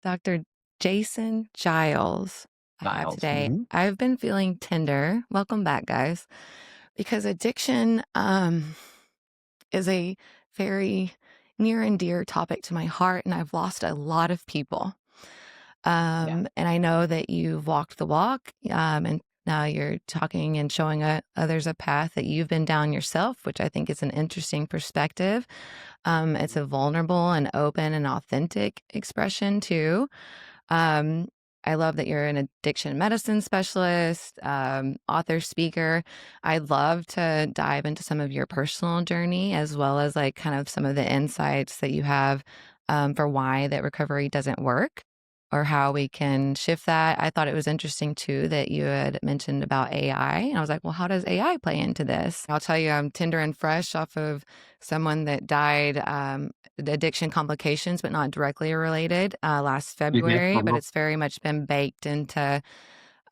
Dr. Jason Giles I have Giles. today. Mhm. I've been feeling tender. Welcome back, guys. Because addiction is a very near and dear topic to my heart, and I've lost a lot of people. Yeah. And I know that you've walked the walk, and now you're talking and showing others a path that you've been down yourself, which I think is an interesting perspective. It's Mhm. a vulnerable and open and authentic expression too. Um, I love that you're an addiction medicine specialist, author, speaker. I'd love to dive into some of your personal journey as well as like kind of some of the insights that you have for why that recovery doesn't work or how we can shift that. I thought it was interesting too that you had mentioned about AI. And I was like, well, how does AI play into this? I'll tell you, I'm tender and fresh off of someone that died the addiction complications, but not directly related, last Mhm. February. But Mhm. it's very much been baked into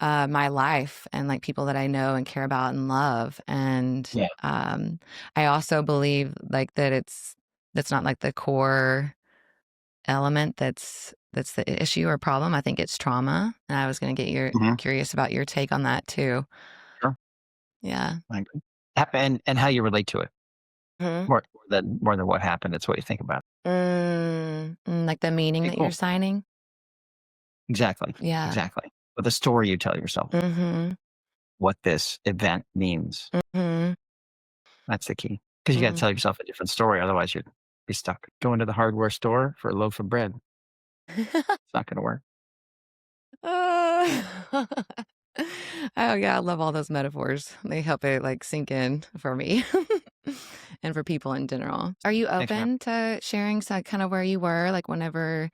my life and like people that I know and care about and love. And Yeah. I also believe like that that's not like the core element that's the issue or problem. I think it's trauma. And I was going to get your Mhm. curious about your take on that too. Sure. Yeah. I agree. And how you relate to it Mhm. more than what happened. It's what you think about. Like the meaning Okay, that you're cool. signing. Exactly. Yeah. Exactly. But the story you tell yourself, Mhm. what this event means, Mhm. that's the key. Because you got to Mhm. tell yourself a different story. Otherwise, you'd be stuck. Going to the hardware store for a loaf of bread. It's not going to work. Uh, oh yeah, I love all those metaphors. They help it like sink in for me and for people in general. Are you Thanks for having open to sharing some kind of where you were, like whenever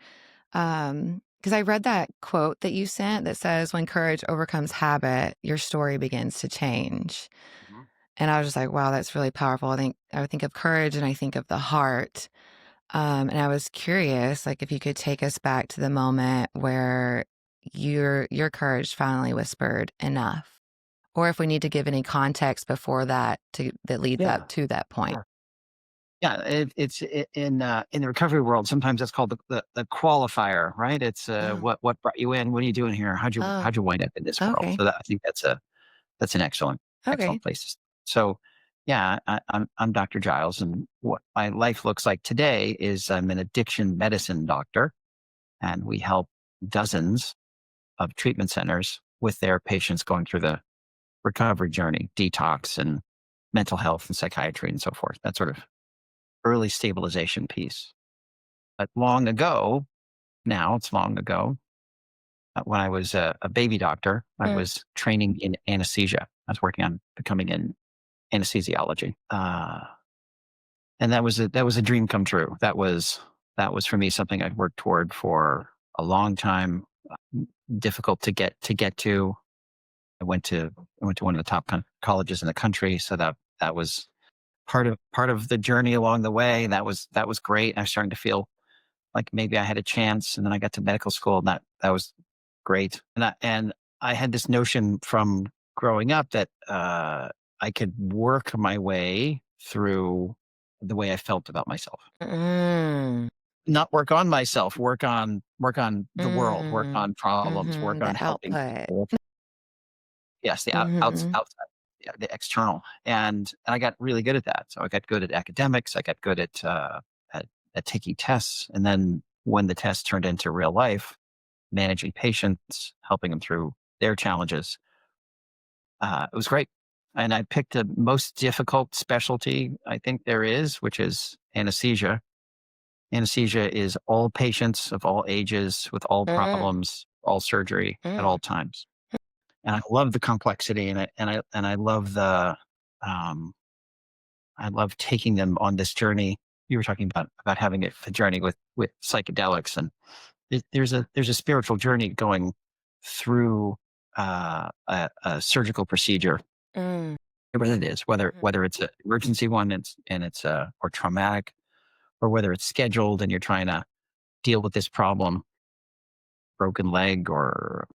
because I read that quote that you sent that says when courage overcomes habit, your story begins to change. me. Mhm. And I was just like, wow, that's really powerful. I would think of courage and I think of the heart. And I was curious, like, if you could take us back to the moment where your courage finally whispered enough, or if we need to give any context before that that leads up Yeah. to that point. Sure. Yeah, in the recovery world, sometimes that's called the qualifier, right? It's Oh, what brought you in? What are you doing here? How'd you oh, how'd you wind up in this world? okay, So I think that's an excellent okay. place to start. So, yeah, I'm Dr. Giles, and what my life looks like today is I'm an addiction medicine doctor, and we help dozens of treatment centers with their patients going through the recovery journey, detox, and mental health and psychiatry and so forth. That sort of early stabilization piece. But long ago, now it's long ago, when I was a baby doctor, I Mm, was training in anesthesia. I was working on becoming an anesthesiology. And that was a dream come true. That was for me something I'd worked toward for a long time. Difficult to get to. I went to one of the top colleges in the country, so that was part of the journey along the way. That was great. I was starting to feel like maybe I had a chance, and then I got to medical school, and that was great. And I had this notion from growing up that I could work my way through the way I felt about myself. mm, Not work on myself, work on the world, work mm, on problems, work mm-hmm, the on helping output. people. Yes, the Mm-hmm, outside, yeah, the external, and I got really good at that. So I got good at academics. I got good at, at taking tests, and then when the tests turned into real life, managing patients, helping them through their challenges, it was great. And I picked the most difficult specialty I think there is, which is anesthesia. Anesthesia is all patients of all ages with all mm, problems, all surgery at mm, all times. And I love the complexity, and I love um, I love taking them on this journey. You were talking about having a journey with psychedelics, and there's a spiritual journey going through a surgical procedure, mm, whatever it is, whether mhm, whether it's an emergency one, and it's or traumatic, or whether it's scheduled and you're trying to deal with this problem, broken leg or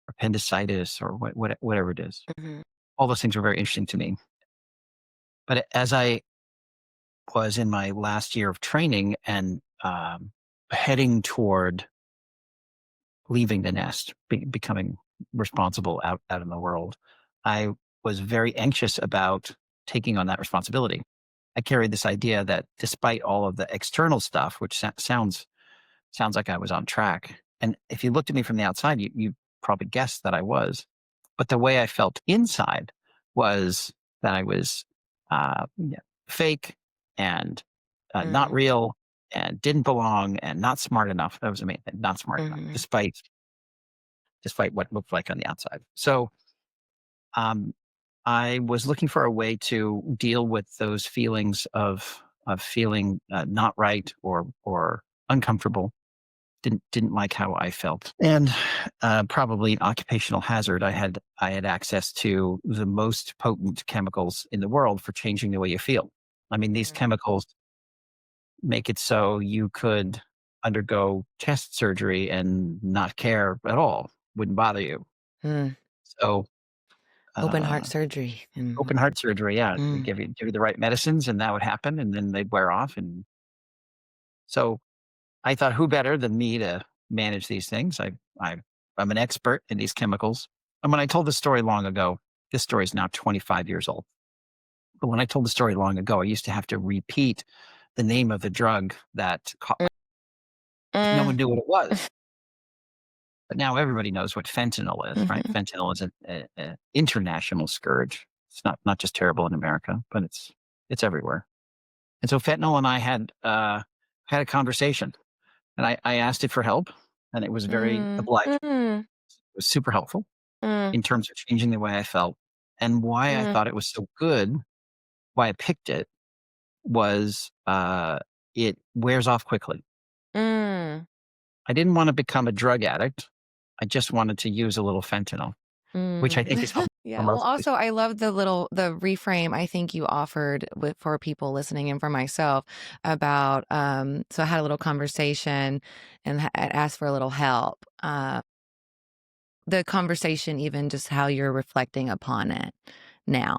appendicitis or whatever it is. mhm, All those things were very interesting to me. But as I was in my last year of training and heading toward leaving the nest, becoming responsible out in the world, I was very anxious about taking on that responsibility. I carried this idea that despite all of the external stuff, which sounds like I was on track, and if you looked at me from the outside, you probably guessed that I was, but the way I felt inside was that I was yeah, fake and not Mm, real and didn't belong and not smart enough. That was the main thing, not smart enough, mhm, despite what it looked like on the outside. So um, I was looking for a way to deal with those feelings of feeling not right or uncomfortable. Didn't like how I felt, and probably an occupational hazard. I had access to the most potent chemicals in the world for changing the way you feel. I mean, these mm, chemicals make it so you could undergo chest surgery and not care at all, wouldn't bother you. mm. So Open heart uh, surgery. Mhm, open heart surgery, yeah, they mm, give you the right medicines, and that would happen, and then they'd wear off. And so I thought, who better than me to manage these things? I I'm an expert in these chemicals. And when I told the story long ago, this story is now 25 years old. But when I told the story long ago, I used to have to repeat the name of the drug that caught mm, my. No one mm, knew what it was. But now everybody knows what fentanyl is, right? mhm, Fentanyl is an international scourge. It's not just terrible in America, but it's everywhere. And so fentanyl and I had a conversation, and I asked it for help, and it was very mm, obliging. mm, It was super helpful mm, in terms of changing the way I felt, and why I mm, thought it was so good. Why I picked it was it wears off quickly. mm. I didn't want to become a drug addict. I just wanted to use a little fentanyl, which I Mm. think is how Yeah, well, most also, places. I love the reframe I think you offered with for people listening and for myself about, so I had a little conversation and I asked for a little help. The conversation, even just how you're reflecting upon it now.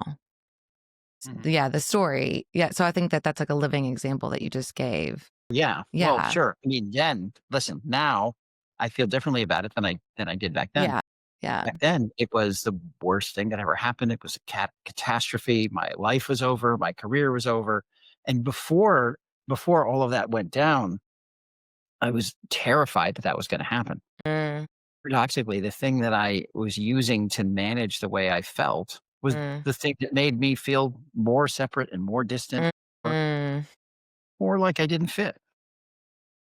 Mhm. Yeah, the story. Yeah, so I think that that's like a living example that you just gave. Yeah, well, Yeah, sure. I mean, then listen. Now I feel differently about it than I did back then. yeah, yeah. Back then, it was the worst thing that ever happened. It was a catastrophe. My life was over. My career was over. And before all of that went down, I was terrified that that was going to happen. Mm, Paradoxically, the thing that I was using to manage the way I felt was mm, the thing that made me feel more separate and more distant, mm, or, mm, or like I didn't fit.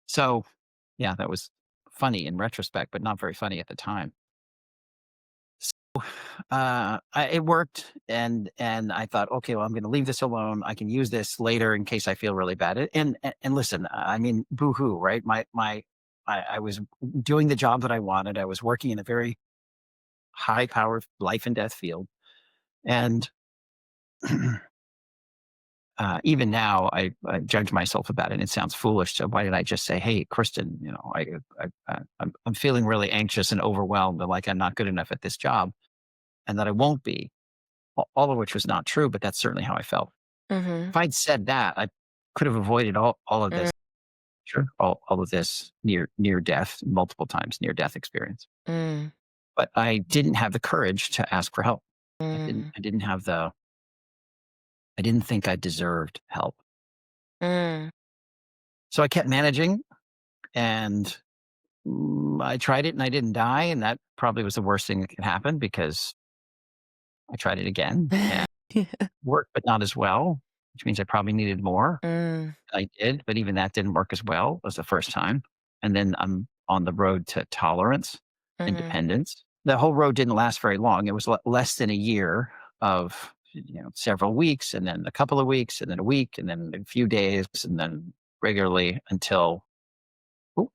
So, yeah, that was funny in retrospect, but not very funny at the time. It worked, and I thought, okay, well, I'm going to leave this alone. I can use this later in case I feel really bad. And listen, I mean, boohoo, right? I was doing the job that I wanted. I was working in a very high powered life and death field, and even now, I judge myself about it. It sounds foolish. So why did I just say, "Hey, Kristen, I'm feeling really anxious and overwhelmed, and like I'm not good enough at this job, and that I won't be." All of which was not true, but that's certainly how I felt. mhm, If I'd said that, I could have avoided all of mm, this. Sure, all of this near death, multiple times near death experience. mm, But I didn't have the courage to ask for help. I didn't. mm, I didn't have the. I didn't think I deserved help. mm. So I kept managing, and I tried it, and I didn't die, and that probably was the worst thing that could happen because I tried it again and Yeah. worked, but not as well, which means I probably needed more. Mm, I did, but even that didn't work as well as the first time. And then I'm on the road to tolerance, mhm, independence. The whole road didn't last very long. It was less than a year of several weeks, and then a couple of weeks, and then a week, and then a few days, and then regularly until. Oh,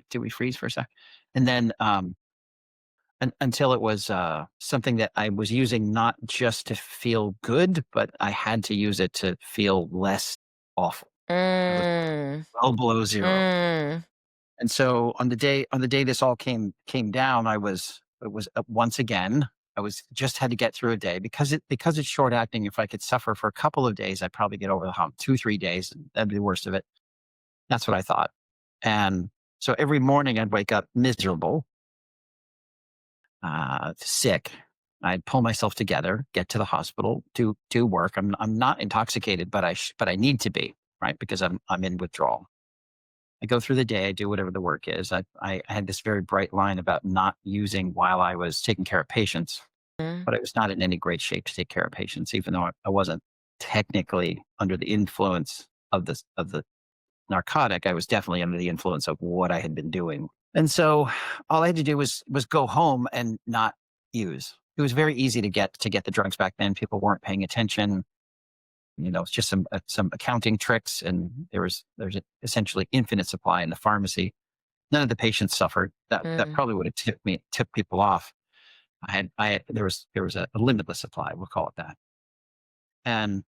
did we freeze for a sec? And then until it was something that I was using not just to feel good, but I had to use it to feel less awful. I was mm, well below zero. mm, And so on the day this all came down, it was once again, I was just had to get through a day because it's short acting. If I could suffer for a couple of days, I'd probably get over the hump. 2, 3 days, and that'd be the worst of it. That's what I thought. And So every morning I'd wake up miserable, sick. I'd pull myself together, get to the hospital, do work. I'm not intoxicated, but I need to be, right, because I'm in withdrawal. I go through the day, I do whatever the work is. I had this very bright line about not using while I was taking care of patients, Mm. but I was not in any great shape to take care of patients, even though I wasn't technically under the influence of the narcotic. I was definitely under the influence of what I had been doing. And so all I had to do was go home and not use. It was very easy to get the drugs back then. People weren't paying attention. It's just some accounting tricks, and there's essentially infinite supply in the pharmacy. None of the patients suffered. That Mm. probably would have tipped people off. There was a limitless supply. We'll call it that. And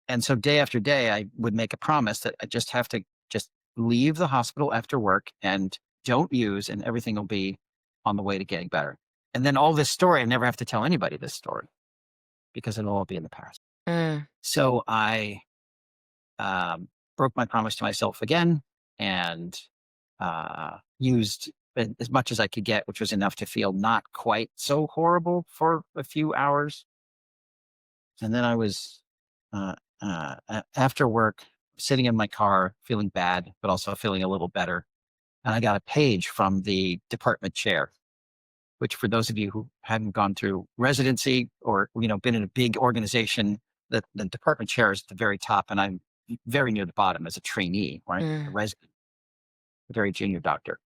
and so day after day, I would make a promise that I just have to just leave the hospital after work and don't use, and everything will be on the way to getting better. And then all this story, I never have to tell anybody this story because it'll all be in the past. Mm. So I broke my promise to myself again and used as much as I could get, which was enough to feel not quite so horrible for a few hours. And then I was after work, sitting in my car, feeling bad, but also feeling a little better. And I got a page from the department chair, which for those of you who hadn't gone through residency or been in a big organization, the department chair is at the very top, and I'm very near the bottom as a trainee, right? A Mm. resident, a very junior doctor.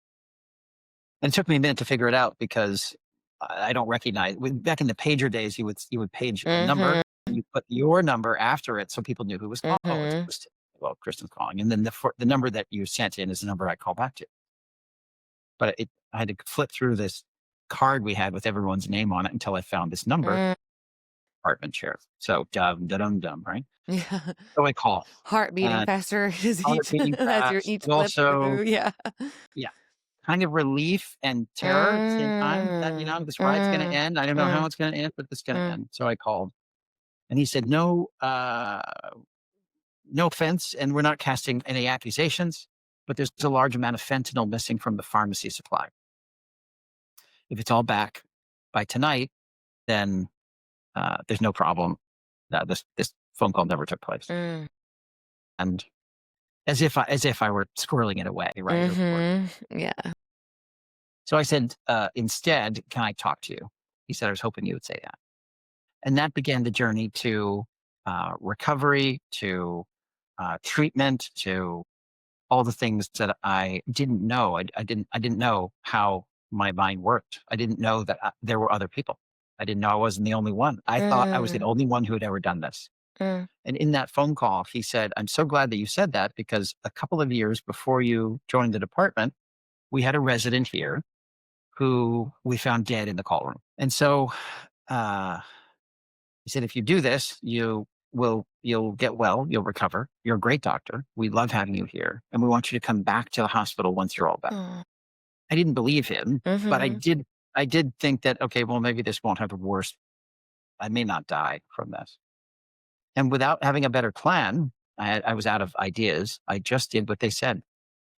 And it took me a minute to figure it out because I don't recognize. Back in the pager days, you would page a number, Mhm. and you put your number after it so people knew who was calling. Oh, it's Mhm. Kristen. Well, Kristen's calling, and then the number that you sent in is the number I call back to. But I had to flip through this card we had with everyone's name on it until I found this number, Mm. apartment share. So dum dum dum, right? Yeah. So I call, Heart beating and faster as heart each beating as your fast, each but flip also, through. Yeah. yeah, kind of relief and terror at the same time that Mm. this ride's going to Mm. end. I don't know how Mm. it's going to end, but it's going to Mm. end. So I called, and he said, "No, no offense, and we're not casting any accusations, but there's a large amount of fentanyl missing from the pharmacy supply. If it's all back by tonight, then there's no problem. This phone call never took place." Mm. And as if I were squirreling it away, right? Or Mhm. Yeah. so I said, instead, can I talk to you? He said, I was hoping you would say that. And that began the journey to recovery, to treatment, to all the things that I didn't know. I didn't know how my mind worked. I didn't know that there were other people. I didn't know I wasn't the only one. I thought I was the Mm. only one who had ever done this. Mm. And in that phone call, he said, I'm so glad that you said that because a couple of years before you joined the department, we had a resident here who we found dead in the call room. And so uh, he said, if you do this, you'll get well, you'll recover. You're a great doctor. We love having you here. And we want you to come back to the hospital once you're all better. Aw. I didn't believe him, but I Mhm. did I did think that, okay, well, maybe this won't have a worse. I may not die from this. And without having a better plan, I was out of ideas. I just did what they said.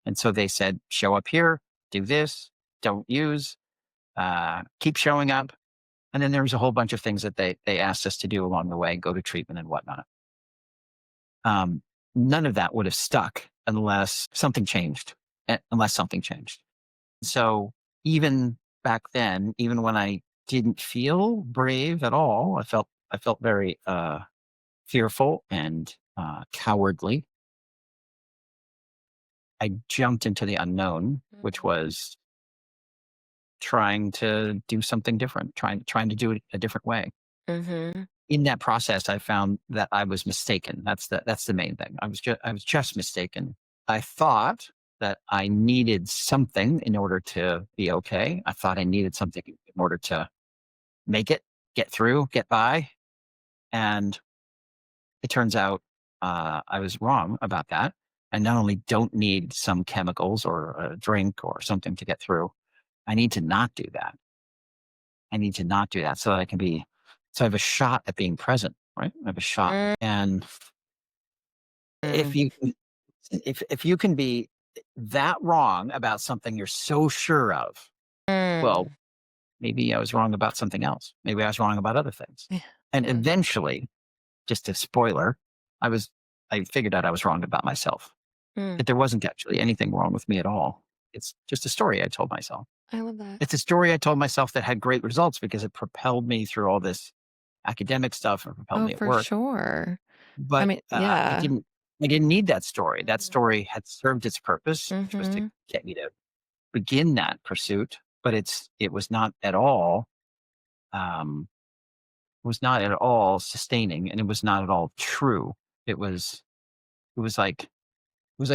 And so they said, show up here, do this, don't use, keep showing up. And then there was a whole bunch of things that they asked us to do along the way, go to treatment and whatnot. Um, None of that would have stuck unless something changed. Unless something changed. So even back then, even when I didn't feel brave at all, I felt very fearful and cowardly. I jumped into the unknown, which Mhm. was trying to do something different, trying to do it a different way. Mhm. In that process, I found that I was mistaken. That's the main thing. I was just mistaken. I thought that I needed something in order to be okay. I thought I needed something in order to make it, get through, get by. And it turns out I was wrong about that. I not only don't need some chemicals or a drink or something to get through, I need to not do that. I need to not do that so that I can be, so I have a shot at being present, right? I have a shot. And if Mm. you, if you can be that wrong about something you're so sure of. Well, Mm. maybe I was wrong about something else. Maybe I was wrong about other things. Yeah. And Yeah. eventually, just a spoiler, I was I figured out I was wrong about myself. Mm. That there wasn't actually anything wrong with me at all. It's just a story I told myself. I love that. It's a story I told myself that had great results because it propelled me through all this academic stuff and propelled Oh, me at for work. sure. I But mean, I yeah. didn't need that story. That Mhm. story had served its purpose, which was to Mhm. get me to begin that pursuit. But it was not at all um, sustaining, and it was not at all true. It was it was like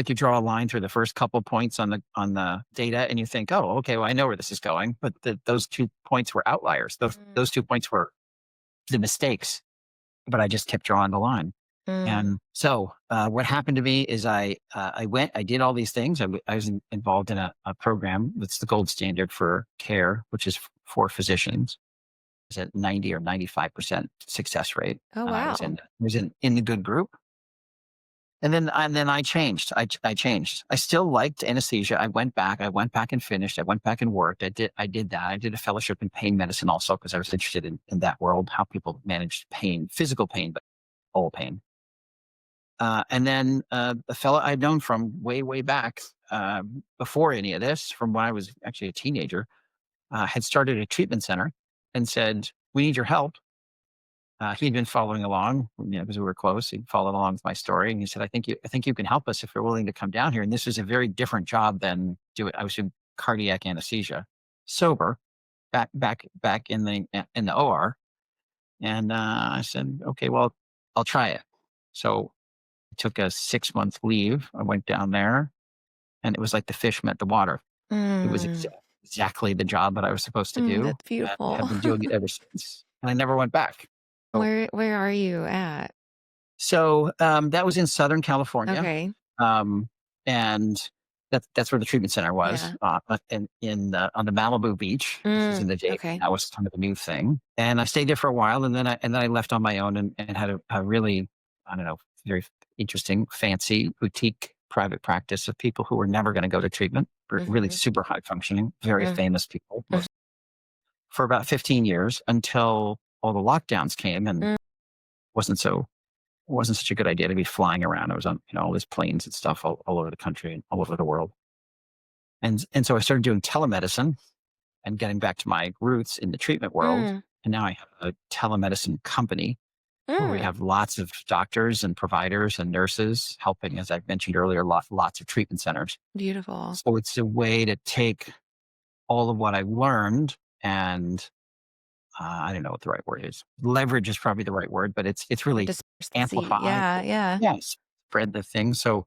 you draw a line through the first couple points on the data, and you think, oh, okay, well, I know where this is going. But those 2 points were outliers. Mm. Those 2 points were the mistakes. But I just kept drawing the line. Mm. And so, what happened to me is I did all these things. I was involved in a program that's the gold standard for care, which is for physicians. It's at 90 or 95% success rate. Oh, And wow. I was in the good group. And then I changed. I changed. I still liked anesthesia. I went back and finished. I went back and worked. I did that. I did a fellowship in pain medicine also because I was interested in that world, how people manage pain, physical pain, but all pain. And then a fellow I'd known from way back before any of this, from when I was actually a teenager, had started a treatment center and said, "We need your help." He'd been following along, because we were close. He followed along with my story, and he said, I think you can help us if you're willing to come down here." And this was a very different job than do it. I was in cardiac anesthesia, sober, back in the OR, and I said, "Okay, well, I'll try it." So I took a 6 month leave. I went down there, and it was like the fish met the water. It was Mm. exactly the job that I was supposed to do, That's and beautiful. have been doing it ever since. And I never went back. So Where are you at? that was in Southern California, Okay. um, and that's where the treatment center was, Yeah. on the Malibu beach. This was Mm. in the day. Okay. That was kind of a new thing, and I stayed there for a while, and then I left on my own and had a really, I don't know, very interesting, fancy boutique private practice of people who were never going to go to treatment. Really Mhm. super high functioning, very Mm. famous people, Mhm. most for about 15 years until all the lockdowns came and Mm. wasn't so wasn't such a good idea to be flying around. I was on, all these planes and stuff all over the country and all over the world. And so I started doing telemedicine and getting back to my roots in the treatment world. Mm. And now I have a telemedicine company where we Mm. have lots of doctors and providers and nurses helping, as I've mentioned earlier, lots of treatment centers. Beautiful. So it's a way to take all of what I learned and I don't know what the right word is. Leverage is probably the right word, but it's really Disperse the seed. amplify. Yeah, yeah. Yes, spread the thing so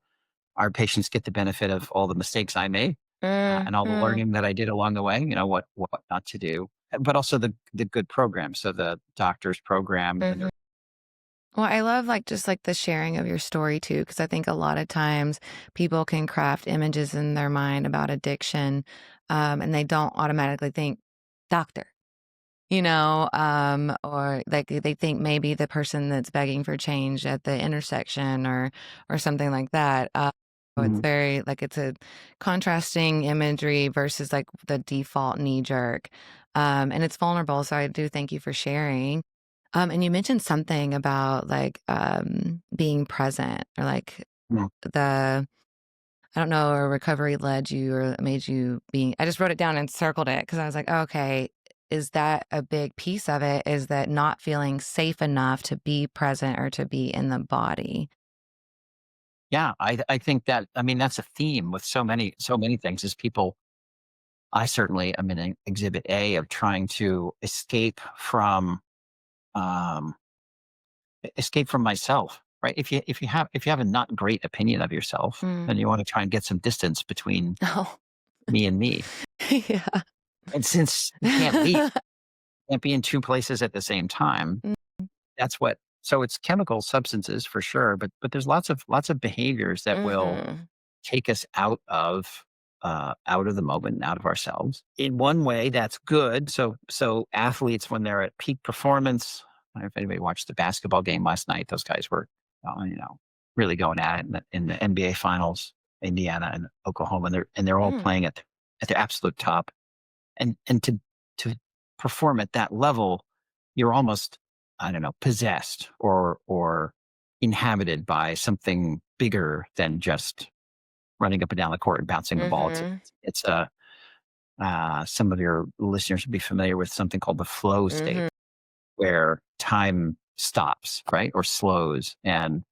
our patients get the benefit of all the mistakes I made and all the Mhm. learning that I did along the way. What not to do, but also the good programs. So the doctors program, the Mhm. nurse. Well, I love, like, just, like, the sharing of your story too, because I think a lot of times people can craft images in their mind about addiction, and they don't automatically think doctor. Or like they think maybe the person that's begging for change at the intersection or something like that. So it's Mhm. very like it's a contrasting imagery versus like the default knee jerk. And it's vulnerable. So I do thank you for sharing. And you mentioned something about like being present or like Mhm. the I don't know, or recovery led you or made you being I just wrote it down and circled it because I was like, okay, is that a big piece of it? Is that not feeling safe enough to be present or to be in the body? Yeah, I think that I mean that's a theme with so many things. Is people I certainly am in an exhibit A of trying to um, escape from myself, right? If you have a not great opinion of yourself, Mm. then you want to try and get some distance between Oh, me and me. yeah. And since you can't leave, can't be in two places at the same time, Mm. that's what. So it's chemical substances for sure, but there's lots of behaviors that will Mhm. take us out of the moment and out of ourselves. In one way, that's good. So athletes when they're at peak performance. I don't know if anybody watched the basketball game last night. Those guys were, really going at it in the NBA finals. Indiana and Oklahoma, and they're all Mm, playing at their absolute top. And to perform at that level, you're almost, I don't know, possessed or inhabited by something bigger than just running up and down the court and bouncing the ball. mhm, It's a some of your listeners would be familiar with something called the flow state, mhm, where time stops, right, or slows, and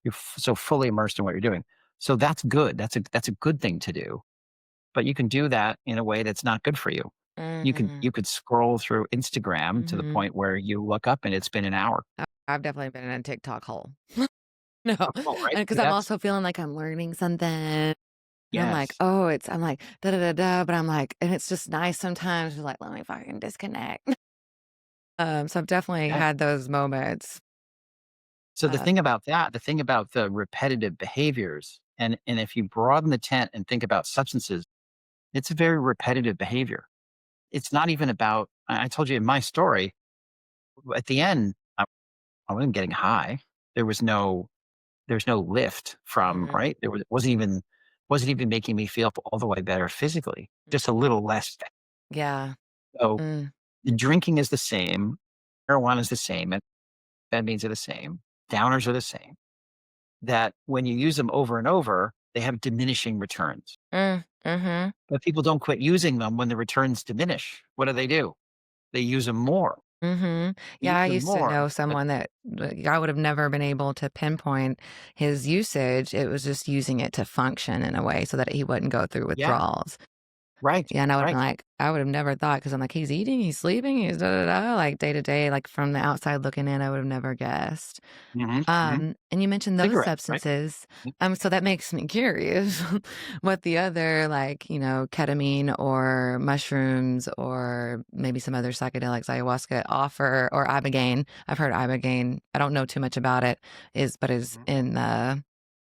you're so fully immersed in what you're doing. So that's good. That's a good thing to do. But you can do that in a way that's not good for you. mm, You could scroll through Instagram to the mhm. point where you look up and it's been an hour. I've definitely been in a TikTok hole. No, Oh, right? because 'cause So I'm that's also feeling like I'm learning something, and I'm like, yes. "Oh, it's" I'm like, "Da, da, da, da," but I'm like and it's just nice sometimes to like, "Let me fucking disconnect." So I've definitely Yeah. had those moments. So Uh, the thing about the repetitive behaviors, and if you broaden the tent and think about substances, it's a very repetitive behavior. It's not even about I told you in my story, at the end, I wasn't getting high. There was no there's no lift from, mhm, right? There wasn't even making me feel all the way better physically, just a little less. yeah, So mm, the drinking is the same, marijuana is the same, and amphetamines are the same, downers are the same. That when you use them over and over, they have diminishing returns. mhm. But people don't quit using them when the returns diminish. What do? They use them more. Mhm. They Yeah, use I them used to more. know But someone that like, I would have never been able to pinpoint his usage. It was just using it to function in a way so that he wouldn't go through yeah, withdrawals. right, Yeah, and I would have been right. like, I would have never thought because I'm like, he's eating, he's sleeping, he's da da da, like day to day, like from the outside looking in, I would have never guessed. Mhm, mhm. And you mentioned those Cigarettes, right? substances. So that makes me curious what the other, like, ketamine or mushrooms or maybe some other psychedelics, ayahuasca offer or ibogaine. I've heard ibogaine. I don't know too much about it, but is Mhm. in the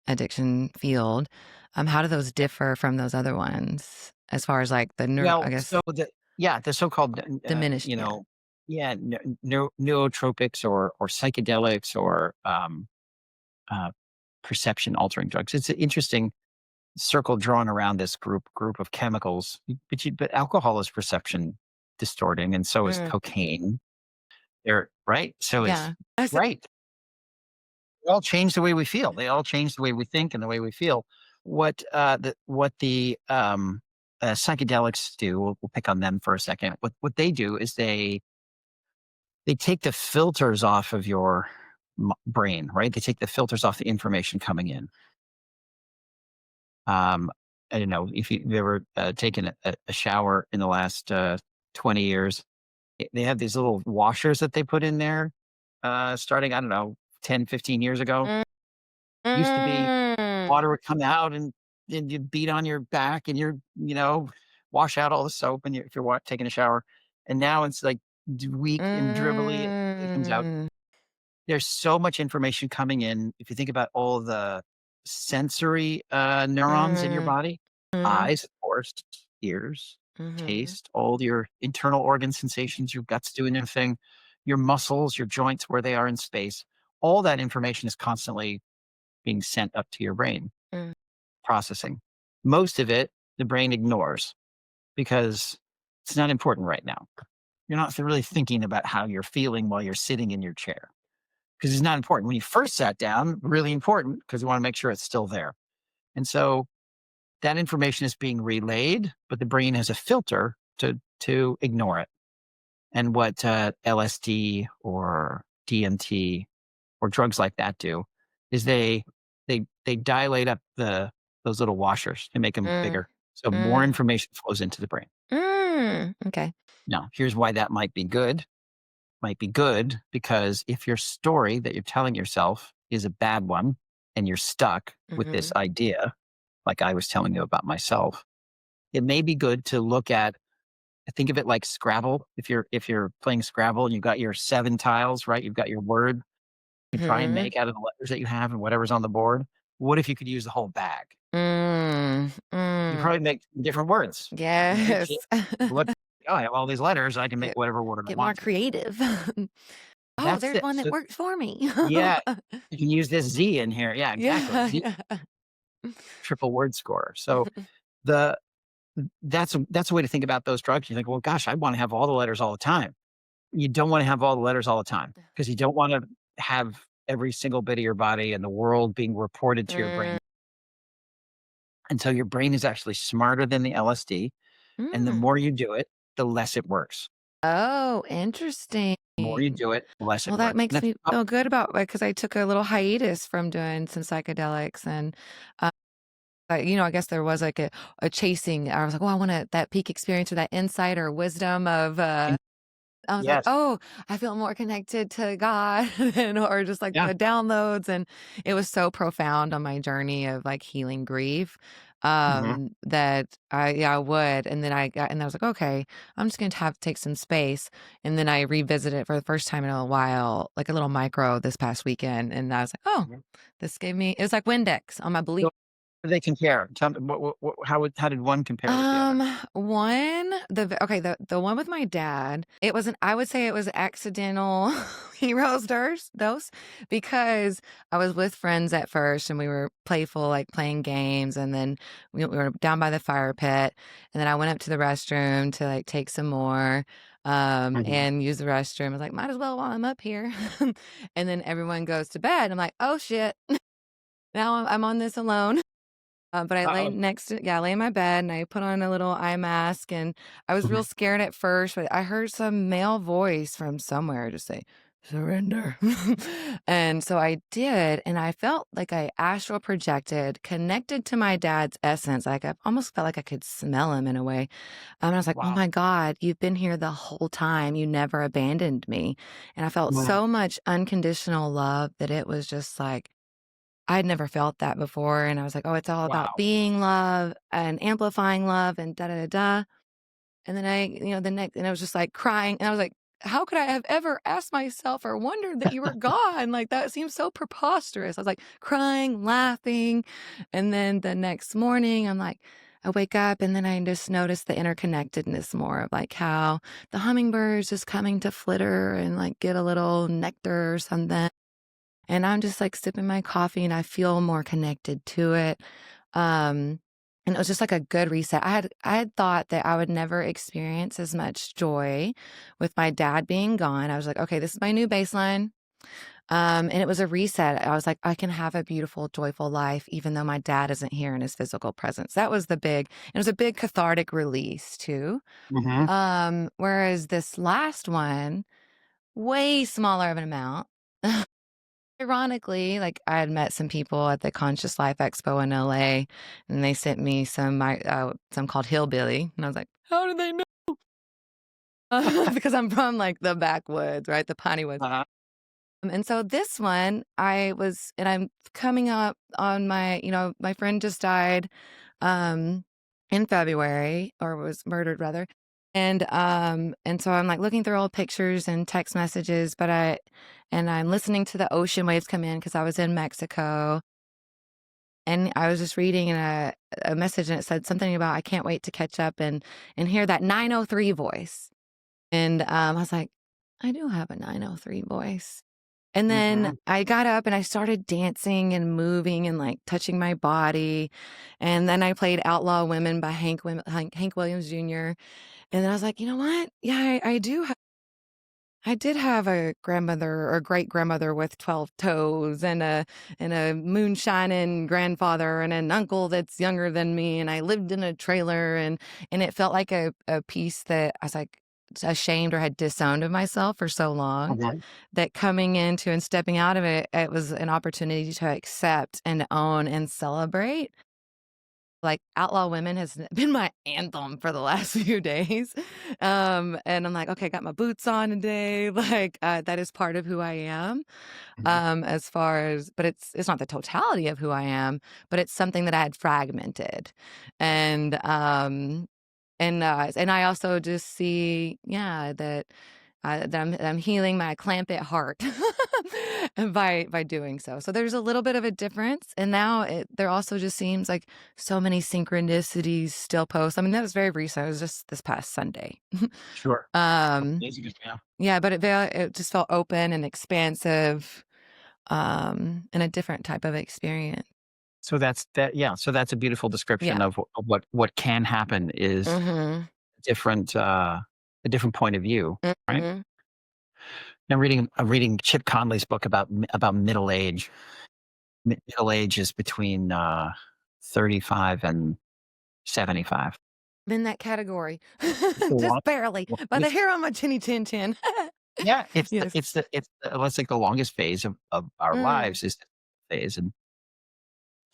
addiction field. How do those differ from those other ones as far as like the I Well, guess, so the so-called, diminished? Yeah. yeah, neurotropics or psychedelics or uh, perception altering drugs. It's an interesting circle drawn around this group of chemicals. But alcohol is perception distorting, and so is Mm, cocaine. They're right. So is yeah. That's right. They all change the way we feel. They all change the way we think and the way we feel. What the psychedelics do, we'll pick on them for a second. What they do is they take the filters off of your brain, right? They take the filters off the information coming in. Um, I don't know if you've ever taken a shower in the last 20 years. They have these little washers that they put in there starting, I don't know, 10, 15 years ago. mm, Used to be mm, water would come out and you beat on your back and wash out all the soap and if you're taking a shower. And now it's like weak and dribbly. It comes out. mm, There's so much information coming in. If you think about all the sensory, neurons in your mm, body, mm, eyes, of course, ears, mhm, taste, all your internal organ sensations, your guts doing their thing, your muscles, your joints, where they are in space, all that information is constantly being sent up to your brain, mm, processing. Most of it, the brain ignores because it's not important right now. You're not really thinking about how you're feeling while you're sitting in your chair because it's not important. When you first sat down, really important because we want to make sure it's still there. And so that information is being relayed, but the brain has a filter to ignore it. And what LSD or DMT or drugs like that do is they dilate up those little washers to make them mm, bigger, so more mm, information flows into the brain. okay. Now, here's why that might be good. Might be good because if your story that you're telling yourself is a bad one and you're stuck with this Mhm, idea, like I was telling you about myself, it may be good to look at think of it like Scrabble. If you're playing Scrabble and you've got your 7 tiles, right? You've got your word you try and mhm, make out of the letters that you have and whatever's on the board. What if you could use the whole bag? You mm, probably make different words, right? yes. Look, oh, I have all these letters. I can make Get whatever word I get more want to. creative. Oh, That's there's it. one that So, works for me. yeah, you can use this Z in here. Yeah, exactly. Yeah, Z, yeah. triple word score. So the that's a way to think about those drugs. You think, well, gosh, I want to have all the letters all the time. You don't want to have all the letters all the time because you don't want to have every single bit of your body and the world being reported to your brain. Mm, And so your brain is actually smarter than the LSD. And the mm. more you do it, the less it works. Oh, interesting. The more you do it, the less it Well, that works. And makes that's me feel good about because I took a little hiatus from doing some psychedelics and, I guess there was like a chasing. I was like, "Oh, I want that peak experience or that insight or wisdom of, I was like, yes. "Oh, I feel more connected to God," and or just like Yeah. the downloads, and it was so profound on my journey of like healing grief, Mhm. that I would, and then I was like, "Okay, I'm just gonna have to take some space," and then I revisited it for the first time in a while, like a little micro this past weekend, and I was like, "Oh, Mhm. this gave me" it was like Windex on my belief. So they compare. Tell me how did one compare with the other? One, the one with my dad, it was an I would say it was accidental hero's dose because I was with friends at first and we were playful, like playing games, and then we were down by the fire pit, and then I went up to the restroom to like take some more, Mhm. and use the restroom. I was like, might as well while I'm up here. And then everyone goes to bed. I'm like, oh shit, now I'm on this alone. But I lay Uh-oh. next to yeah, I lay in my bed and I put on a little eye mask and I was real Mhm. scared at first, but I heard some male voice from somewhere just say, surrender. And so I did, and I felt like I astral projected, connected to my dad's essence. Like I almost felt like I could smell him in a way. I was like, oh Wow. my God, you've been here the whole time. You never abandoned me. And I felt Mhm. so much unconditional love that it was just like, I'd never felt that before, and I was like, "Oh, it's all about Wow. being love and amplifying love and da da da da." And then the next, and I was just like crying, and I was like, "How could I have ever asked myself or wondered that you were gone? Like that seems so preposterous." I was like crying, laughing, and then the next morning, I'm like, I wake up, and then I just notice the interconnectedness more of like how the hummingbird's just coming to flitter and like get a little nectar or something. And I'm just, like, sipping my coffee, and I feel more connected to it, and it was just, like, a good reset. I had thought that I would never experience as much joy with my dad being gone. I was like, "Okay, this is my new baseline," and it was a reset. I was like, "I can have a beautiful, joyful life even though my dad isn't here in his physical presence." That was the big it was a big cathartic release too, Mhm. whereas this last one, way smaller of an amount. Ironically, like, I had met some people at the Conscious Life Expo in LA, and they sent me some called Hillbilly, and I was like, "How did they know?" Because I'm from, like, the backwoods, right, the piney woods. Uh-huh. And so this one, I'm coming up on my friend just died, um, in February, or was murdered rather, and so I'm, like, looking through old pictures and text messages, and I'm listening to the ocean waves come in because I was in Mexico, and I was just reading a message, and it said something about, "I can't wait to catch up and hear that 903 voice." And, I was like, "I do have a 903 voice." And then Mhm. I got up and I started dancing and moving and, like, touching my body, and then I played Outlaw Women by Hank Williams Jr., and then I was like, "You know what? Yeah, I did have a grandmother or great-grandmother with 12 toes and a moonshining grandfather and an uncle that's younger than me, and I lived in a trailer," and it felt like a piece that I was, like, ashamed or had disowned of myself for so long, Mhm. that coming into and stepping out of it, it was an opportunity to accept and own and celebrate. Like, Outlaw Women has been my anthem for the last few days, and I'm like, "Okay, got my boots on today," like, that is part of who I am, Mhm. as far as but it's not the totality of who I am, but it's something that I had fragmented, and, and I also just see, yeah, that I'm healing my clamp it heart by doing so. So there's a little bit of a difference, and now there also just seems like so many synchronicities still post. I mean, that was very recent. It was just this past Sunday. Sure. Couple um, days ago, yeah. yeah, but it just felt open and expansive, and a different type of experience. So that's that. Yeah. So that's a beautiful description Yeah. of, what can happen is Mhm. different, a different point of view, right? Mhm. I'm reading Chip Conley's book about middle age. Middle age is between 35 and 75. I'm in that category. It's the long, Just barely, by the it's hair on my chinny chin chin. yeah, Yes. let's like the longest phase of our Mm. lives is the phase. And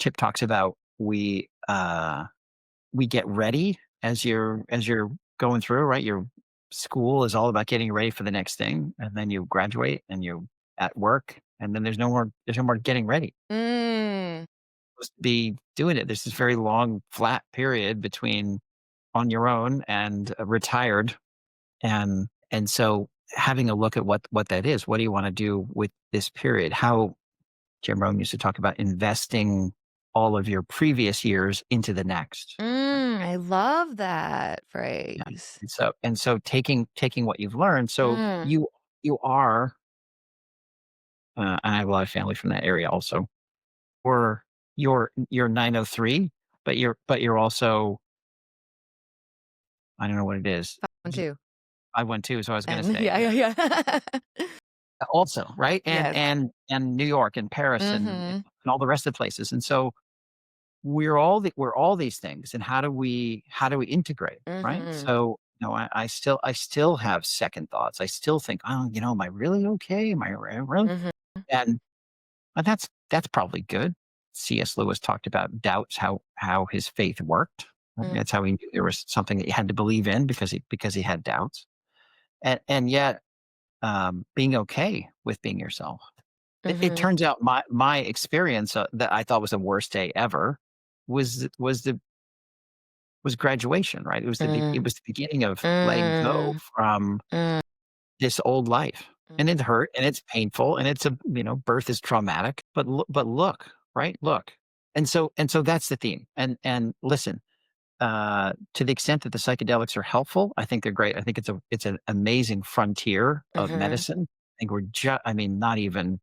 Chip talks about we get ready as you're going through, right? Your school is all about getting ready for the next thing, and then you graduate and you at work, and then there's no more getting ready. Mm. Supposed to be doing it. There's this very long flat period between on your own and retired, and so having a look at what that is. What do you want to do with this period? How Jim Rohn used to talk about investing all of your previous years into the next. I love that Yeah. phrase. And so taking what you've learned, so Mm. you are, and I have a lot of family from that area also, or you're 903, but you're also, I don't know what it is. 512. I went too, so I was gonna And say, yeah, yeah. yeah, yeah. Also, right? And Yes. and and New York and Paris and Mhm. all the rest of the places. And so we're all these things, and how do we integrate, right? Mhm. So, I still have second thoughts. I still think, "Oh, am I really okay? Am I really?" Mhm. And that's probably good. C.S. Lewis talked about doubts, how his faith worked. Right? Mm. That's how he knew there was something that he had to believe in because he had doubts. And yet, being okay with being yourself. It Mhm. turns out my experience, that I thought was the worst day ever was graduation, right? It Mm. was the beginning of letting go Mm. from Mm. this old life. And Mm. it hurt and it's painful and birth is traumatic, but look, right? Look. And so that's the theme. And listen, to the extent that the psychedelics are helpful, I think they're great. I think it's an amazing frontier of Mhm. medicine. I think I mean, not even,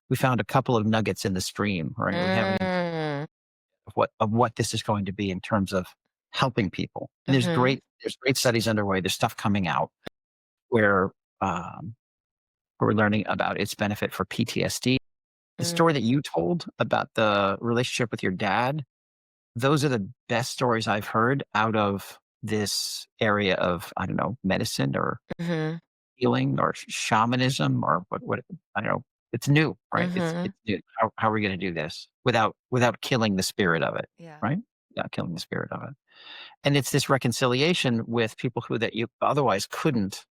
we found a couple of nuggets in the stream, right? We haven't even Mm. of what this is going to be in terms of helping people. And Mhm. there's great studies underway. There's stuff coming out where, um, we're learning about its benefit for PTSD. The Mm. story that you told about the relationship with your dad, those are the best stories I've heard out of this area of, I don't know, medicine or Mhm. healing or shamanism or what I don't know. It's new, right? Mhm. It's new. How are we going to do this without killing the spirit of it, Yeah. right? Without killing the spirit of it. And it's this reconciliation with people who that you otherwise couldn't.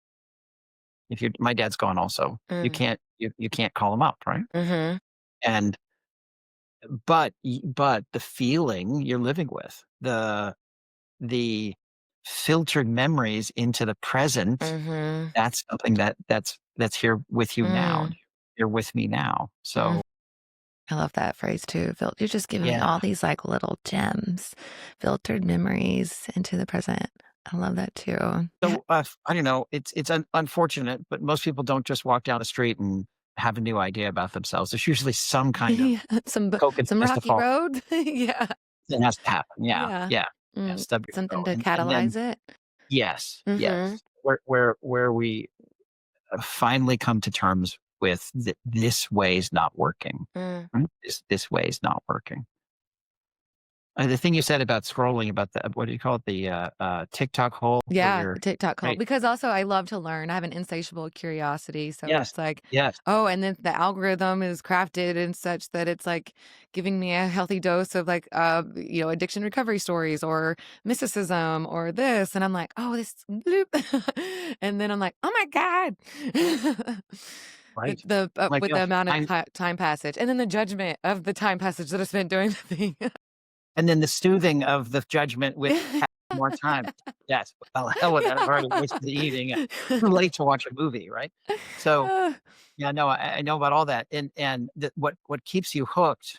If you My dad's gone also. Mm. You can't call him up, right? Mhm. And but the feeling you're living with, the filtered memories into the present, Mhm. that's something that's here with you now. Mm. You're with me now. Mm. So, I love that phrase too. You're just giving me all yeah. these like little gems, filtered memories into the present. I love that too. Yeah. So, I don't know, it's unfortunate, but most people don't just walk down the street and have a new idea about themselves. There's usually some kind of Yeah. coconut Some has to rocky fall. road. Yeah. It has to happen. Yeah, Yeah. yeah, yeah, Mm. stub your Something toe, to and then catalyze it. yes, Mhm. yes, where we, finally come to terms with this way is not working, Mm. right? This way is not working. The thing you said about scrolling, about the, what do you call it? The, TikTok hole where Yeah, you're the TikTok cult. right. Because also I love to learn. I have an insatiable curiosity. So Yes, it's like, yes, oh, and then the algorithm is crafted and such that it's like giving me a healthy dose of like addiction recovery stories or mysticism or this. And I'm like, oh, this bloop. And then I'm like, oh my God. right. Like, With you know, the amount of I'm time passage and then the judgment of the time passage that I spent doing the thing. and then the soothing of the judgment with having more time. Yes, well, hell with that. I've already wasted the evening. Too late to watch a movie, right? So, Ah, yeah, no, I know about all that, and what keeps you hooked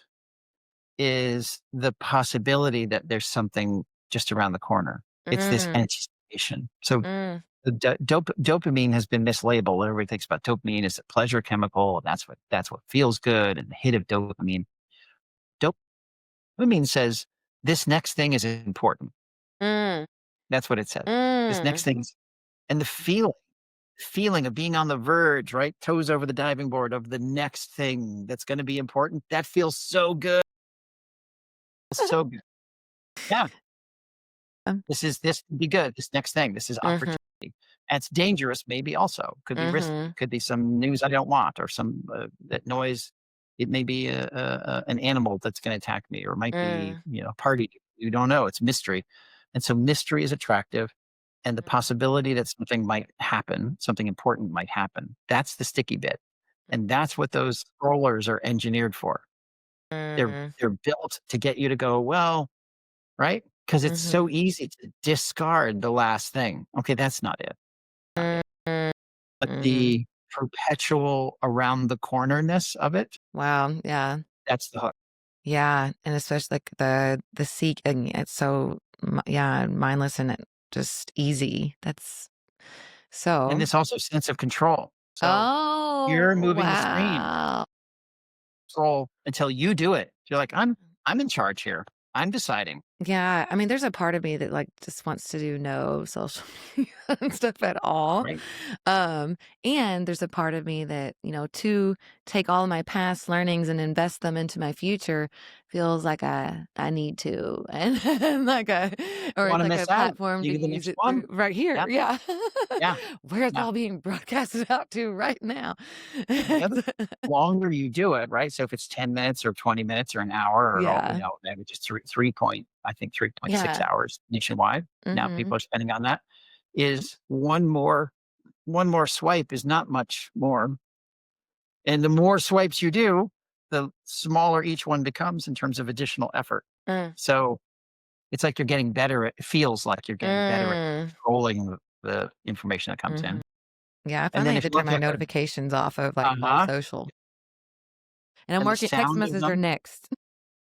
is the possibility that there's something just around the corner. It's this mm, anticipation. So mm, the dopamine has been mislabeled. Everybody thinks about dopamine as a pleasure chemical, and that's what feels good, and the hit of dopamine. Dopamine says, "This next thing is important." Mm, That's what it says. This next mm, thing is, and the feeling of being on the verge, right? Toes over the diving board of the next thing that's gonna be important, that feels so good, so good. Yeah. um, This could be good. This next thing, this is mhm, opportunity. And it's dangerous, maybe also. Could be risky. mhm, Could be some news I don't want, or some that noise. It may be an animal that's going to attack me, or it might be, mm, a party. You don't know. It's mystery, and so mystery is attractive, and the possibility that something might happen, something important might happen. That's the sticky bit, and that's what those scrollers are engineered for. They're mm, they're built to get you to go, well, right? Because it's so mhm, easy to discard the last thing. Okay, that's not it, not mm, it. But mhm. the perpetual around the cornerness of it, Wow, yeah. that's the hook. Yeah, and especially, like, the seeking, it's so yeah, mindless and just easy. That's And so this also sense of control. So you're oh, moving the screen, wow. control until you do it. You're like, I'm in charge here. I'm deciding, Yeah, I mean, there's a part of me that, like, just wants to do no social media and stuff at all. right? Um, and there's a part of me that, to take all of my past learnings and invest them into my future feels like I need to, and like Don't or it's wanna like a miss out. platform to You the use next it one. through right here. Yeah, Yeah. yeah, Where it's yeah. all being broadcasted out to right now. And the other longer you do it, right? So if it's 10 minutes or 20 minutes or an hour or, Yeah. maybe just 3 point, I think 3.6 Yeah. hours nationwide. Now Mhm. people are spending on that, is one more swipe is not much more. And the more swipes you do, the smaller each one becomes in terms of additional effort. Mm. So it's like you're getting better at, it feels like you're getting better at Mm. controlling the information that comes in. Mhm. Yeah, I And finally then had if to you turn look my at notifications off of, like, all uh-huh, social. And I'm and the working text sound of messages are them, next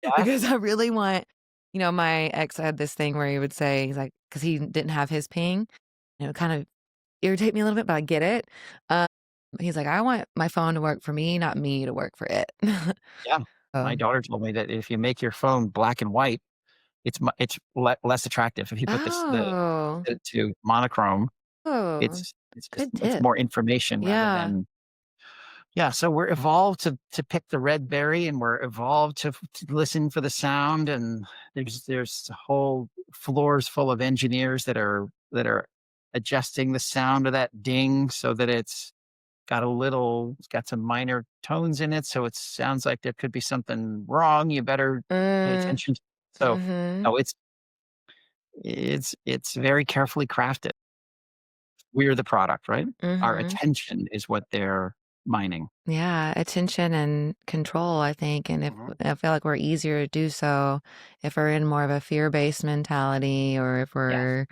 yeah, because I really want my ex had this thing where he would say, he's like, because he didn't have his ping, and it would kind of irritate me a little bit, but I get it. Um, he's like, "I want my phone to work for me, not me to work for it." yeah. My Oh. daughter told me that if you make your phone black and white, it's less attractive. If you put this the Oh. to monochrome, Oh. it's just Good it's tip. more information rather Yeah. than. Yeah, so we're evolved to pick the red berry, and we're evolved to listen for the sound, and there's whole floors full of engineers that are adjusting the sound of that ding so that it's got some minor tones in it, so it sounds like there could be something wrong. You better pay Mm. attention. So, Mhm. no, it's very carefully crafted. We're the product, right? Our Mhm. attention is what they're mining. Yeah, attention and control, I think, and if Mhm. I feel like we're easier to do so if we're in more of a fear-based mentality, or Yeah.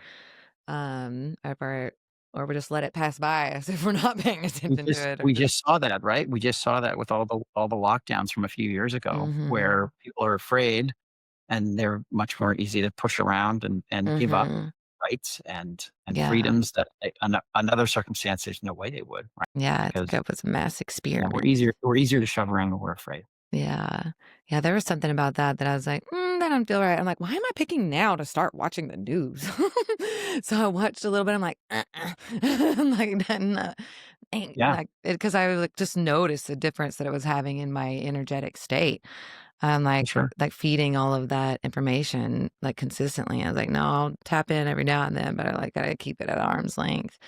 if we're or we just let it pass by us if we're not paying We attention to just it, or we just just saw that, right? We just saw that with all the lockdowns from a few years ago, mhm. where people are afraid, and they're much more easy to push around and give up Mhm. rights and Yeah. freedoms that another circumstance, there's no way they would, right? Yeah, it's like Because, it was a mass yeah, experiment. we're easier to shove around when we're afraid. Yeah. Yeah, there was something about that I was like, that don't feel right." I'm like, "Why am I picking now to start watching the news?" So I watched a little bit, I'm like, "Uh-uh." I'm like, "No, ain't," Yeah, like, because I, like, just noticed the difference that it was having in my energetic state. sure. Like, feeding all of that information, like, consistently. I was like, "No, I'll tap in every now and then, but I, like, gotta keep it at arm's length."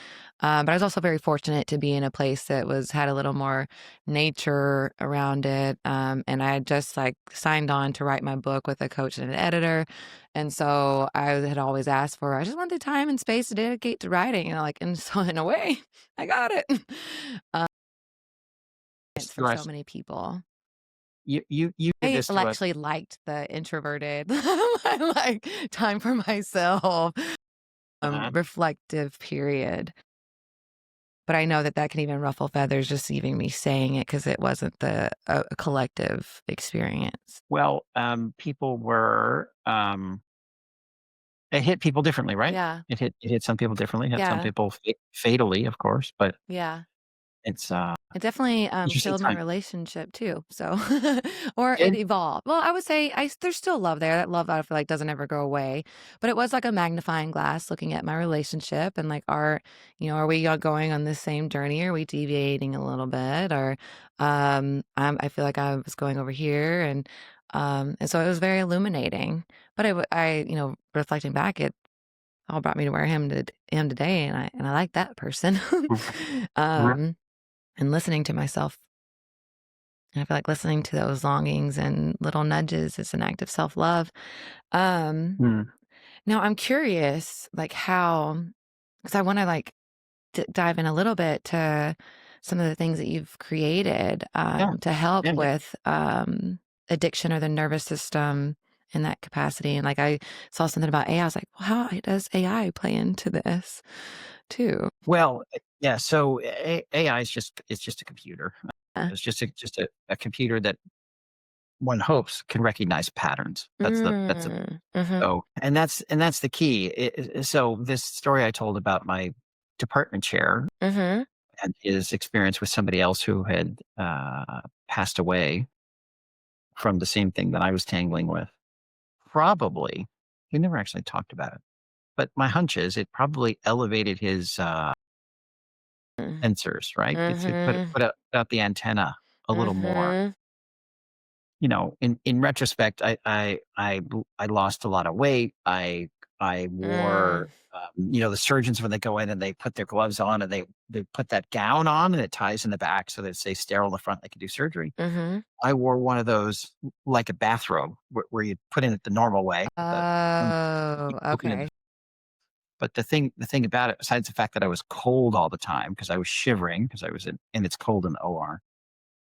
But I was also very fortunate to be in a place that had a little more nature around it, and I had just, like, signed on to write my book with a coach and an editor, and so I had always asked for I just want the time and space to dedicate to writing, and so in a way, I got it. Um, it's for so Stress. many people. You did I this to us. actually liked the introverted, like, time for myself, Uh-huh. reflective period, but I know that that can even ruffle feathers just even me saying it because it wasn't a collective experience. Well, people were, it hit people differently, right? Yeah, It hit some people differently, hit some yeah, people fatally, of course, but yeah. It's It definitely, interesting killed my time. relationship too, so or it Did evolved. Well, I would say there's still love there. That love, I feel like, doesn't ever go away, but it was like a magnifying glass looking at my relationship and, like, are we all going on the same journey? Are we deviating a little bit? Or, I feel like I was going over here, and so it was very illuminating, but reflecting back, it all brought me to where I am today, and I like that person. Um, and listening to myself, I feel like listening to those longings and little nudges is an act of self-love. Um, Mm, Now I'm curious, like, how, because I wanna, like, dive in a little bit to some of the things that you've created, yeah, to help yeah, yeah. with, addiction or the nervous system in that capacity, and, like, I saw something about AI. I was like, "Well, how does AI play into this too?" Well, yeah, so AI is just it's just a computer. Uh, It's just a computer that one hopes can recognize patterns. That's a mhm, so and that's the key. So this story I told about my department chair mhm, and his experience with somebody else who had passed away from the same thing that I was tangling with. Probably, we never actually talked about it, but my hunch is it probably elevated his mm, sensors, right? It mhm, put out the antenna a little more. mhm, In retrospect, I lost a lot of weight. I mm, wore, the surgeons when they go in and they put their gloves on and they put that gown on and it ties in the back so that it stays sterile in the front. They can do surgery. mhm. I wore one of those like a bathrobe where you put in it the normal way with the you Oh, open it. okay. But the thing about it, besides the fact that I was cold all the time because I was shivering because I was in, and it's cold in the OR,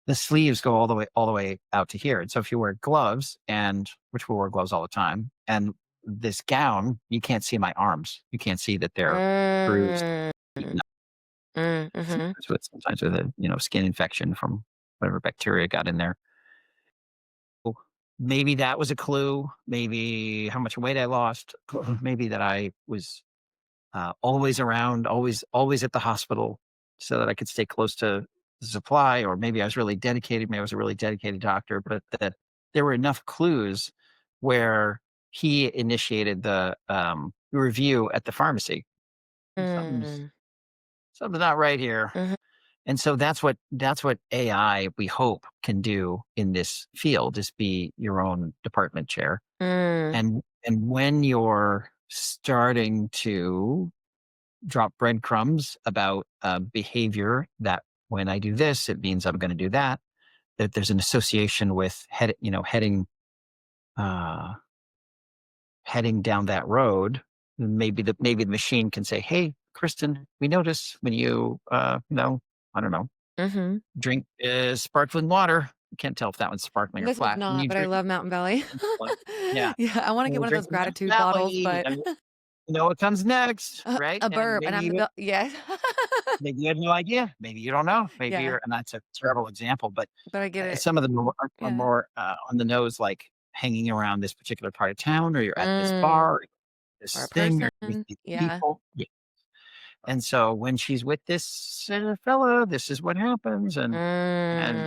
the sleeves go all the way out to here. And so if you wear gloves, and which we wear gloves all the time, and this gown, you can't see my arms. You can't see that they're bruised, Mm, eaten up, mhm, sometimes with a skin infection from whatever bacteria got in there. Oh, maybe that was a clue. Maybe how much weight I lost. Maybe that I was always around, always at the hospital, so that I could stay close to the supply. Or maybe I was really dedicated. Maybe I was a really dedicated doctor, but that there were enough clues where he initiated the review at the pharmacy. Something's mm, something's not right here. mhm, And so that's what AI we hope can do in this field is be your own department chair. mm, And when you're starting to drop breadcrumbs about behavior that when I do this, it means I'm going to do that. That there's an association with uh, heading down that road. Maybe the machine can say, "Hey, Kristen, we notice when you I don't know, mhm. drink sparkling water. You can't tell if that one's sparkling or This is flat. When not, you but I drink, love Mountain Valley. yeah, Yeah, I wanna when get you one of drink those Mountain gratitude bottles, Valley, but you know what comes next, right? a And burp, and I'm the yes. maybe you had no idea. Maybe you don't know. Maybe Yeah, you're, and that's a terrible example, but but I get it. some of them are Yeah. more on the nose, like hanging around this particular part of town, or you're at this Mm, bar, or or a this thing, or with person. these Yeah. people. Yeah. And so when she's with this fella, this is what happens, and Mm,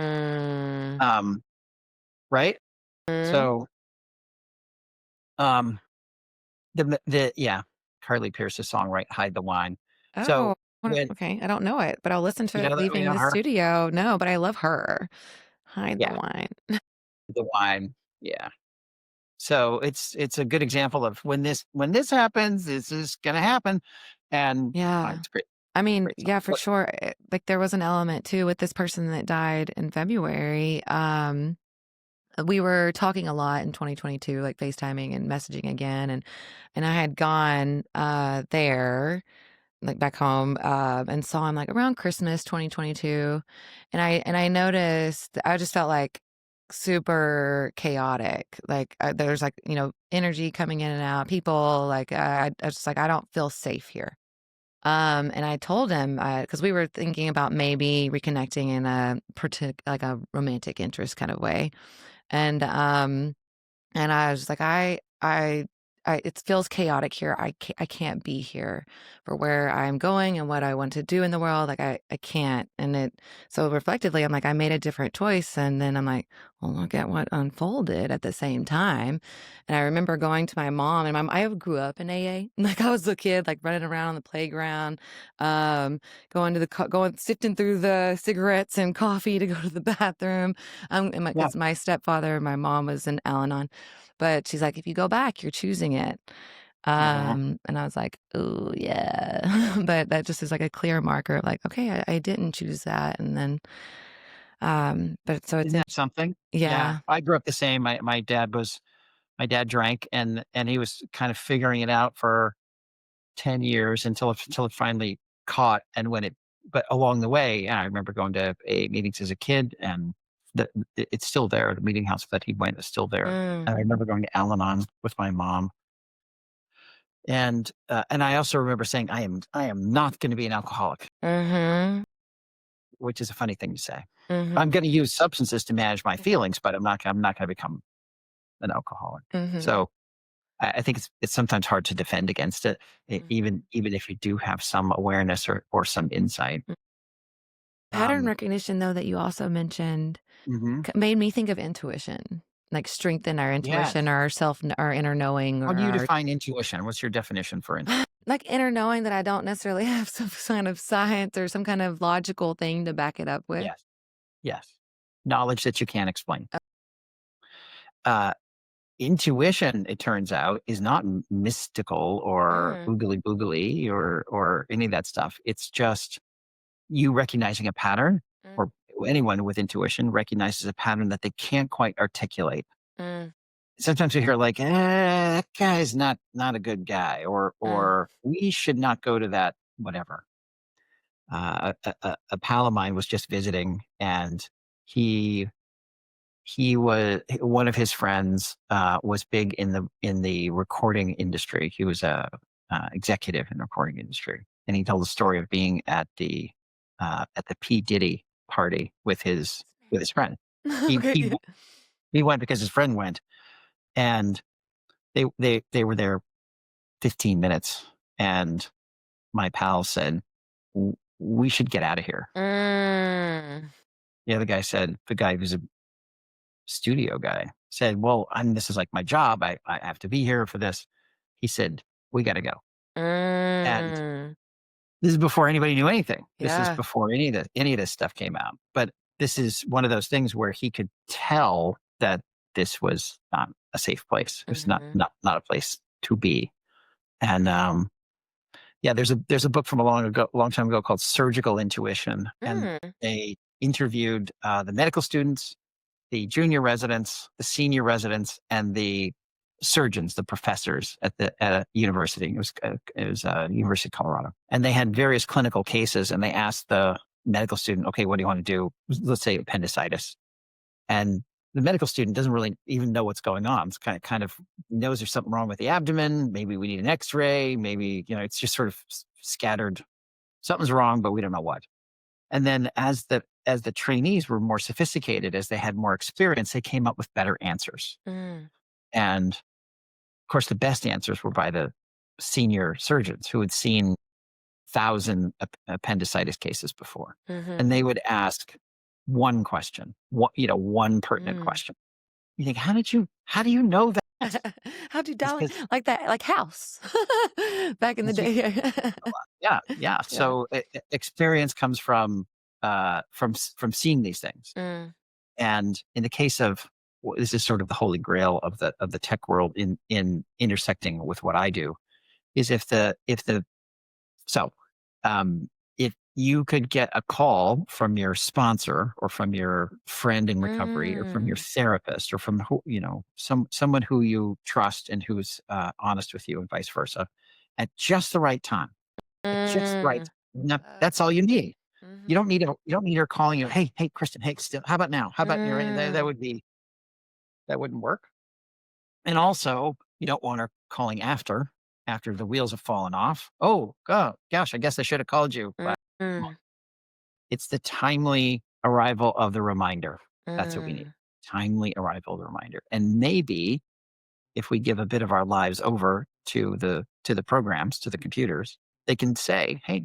um, right. mm. So um, the yeah, Carly Pierce's song, right? Hide the wine. Oh, So when okay, I don't know it, but I'll listen to you it know that we leaving know the her, studio. No, but I love her. Hide the yeah, wine. the wine, yeah. So it's a good example of when this happens, this is gonna happen, and Yeah. it's great, I mean, great song. yeah, for What? sure. Like, there was an element too with this person that died in February. We were talking a lot in 2022, like FaceTiming and messaging again, and I had gone there, like back home, and saw him like around Christmas 2022, and I noticed I just felt like super chaotic. Like, there's like energy coming in and out, people like I was just like, I don't feel safe here. And I told him, because we were thinking about maybe reconnecting in like a romantic interest kind of way. And I was just like, it feels chaotic here. I can't be here for where I'm going and what I want to do in the world. Like I can't. And so reflectively, I'm like, I made a different choice. And then I'm like, well, look at what unfolded at the same time. And I remember going to my mom, and I grew up in AA. Like I was a kid, like running around on the playground, going to going sifting through the cigarettes and coffee to go to the bathroom. Yeah. Because my stepfather and my mom was in Al-Anon, but she's like, if you go back, you're choosing it. Aw. And I was like, oh yeah. But that just is like a clear marker of like, okay, I didn't choose that. And then, but so it's Isn't that something? Yeah. yeah. I grew up the same. My dad drank, and he was kind of figuring it out for 10 years until it finally caught. And when it but along the way, yeah, I remember going to AA meetings as a kid, and it's still there. The meeting house that he went is still there. Mm, And I remember going to Al-Anon with my mom. And I also remember saying, I am not gonna be an alcoholic, mm-hmm. which is a funny thing to say. I'm Mm-hmm. gonna use substances to manage my feelings, but I'm not gonna become an alcoholic. Mm-hmm. So, I think it's sometimes hard to defend against it, even if you do have some awareness or some insight. Pattern Um, recognition, though, that you also mentioned mhm. made me think of intuition, like strengthen our intuition Yes. or our inner knowing How or do you our define intuition? What's your definition for intuition? like inner knowing that I don't necessarily have some kind of science or some kind of logical thing to back it up with. Yes. Yes. Knowledge that you can't explain. Uh, Intuition, it turns out, is not mystical or Mm, oogly boogly or any of that stuff. It's just you recognizing a pattern, mm, or anyone with intuition recognizes a pattern that they can't quite articulate. mm, Sometimes you hear like, that guy's not a good guy, or mm, or we should not go to that, whatever. A pal of mine was just visiting, and he was one of his friends, was big in the recording industry. He was a executive in the recording industry, and he told the story of being at the P Diddy party with his friend. He okay, he yeah. w- he went because his friend went, and they were there 15 minutes, and my pal said, We should get out of here." Mm, The guy who's a studio guy said, "Well, this is like my job. I have to be here for this." He said, "We got to go." And mm, this is before anybody knew anything. This is yeah. before any of this stuff came out. But this is one of those things where he could tell that this was not a safe place. It was Mhm, not a place to be. And yeah, there's a book from long time ago called Surgical Intuition, and mm, they interviewed the medical students, the junior residents, the senior residents, and the surgeons, the professors at a university. It was University of Colorado, and they had various clinical cases. And they asked the medical student, "Okay, what do you want to do? Let's say appendicitis." And the medical student doesn't really even know what's going on. It's kind of knows there's something wrong with the abdomen. Maybe we need an X-ray. Maybe it's just sort of scattered. Something's wrong, but we don't know what. And then as the trainees were more sophisticated, as they had more experience, they came up with better answers. mm, And of course, the best answers were by the senior surgeons who had seen thousand appendicitis cases before. mhm, And they would ask one question, one pertinent mm. question. You think, how do you know that? How'd you It's dial it? because Like that, like House back in the you day. yeah, yeah. Yeah. So experience comes from seeing these things. Mm, And in the case of this is sort of the holy grail of the tech world in intersecting with what I do, is so um, if you could get a call from your sponsor or from your friend in recovery or from your mm, therapist or from someone who you trust and who's honest with you and vice versa at just the right time, at just the right mm. time. Now, that's Oh, all you need. mhm, You don't need her calling you. Hey, Kristen. Hey, still. How about now? How about you? mm, That wouldn't work. And also, you don't want her calling after the wheels have fallen off. Oh, gosh, I guess I should have called you. But mm, it's the timely arrival of the reminder. That's what we need. mm, Timely arrival of the reminder. And maybe if we give a bit of our lives over to the programs, to the computers, they can say, hey,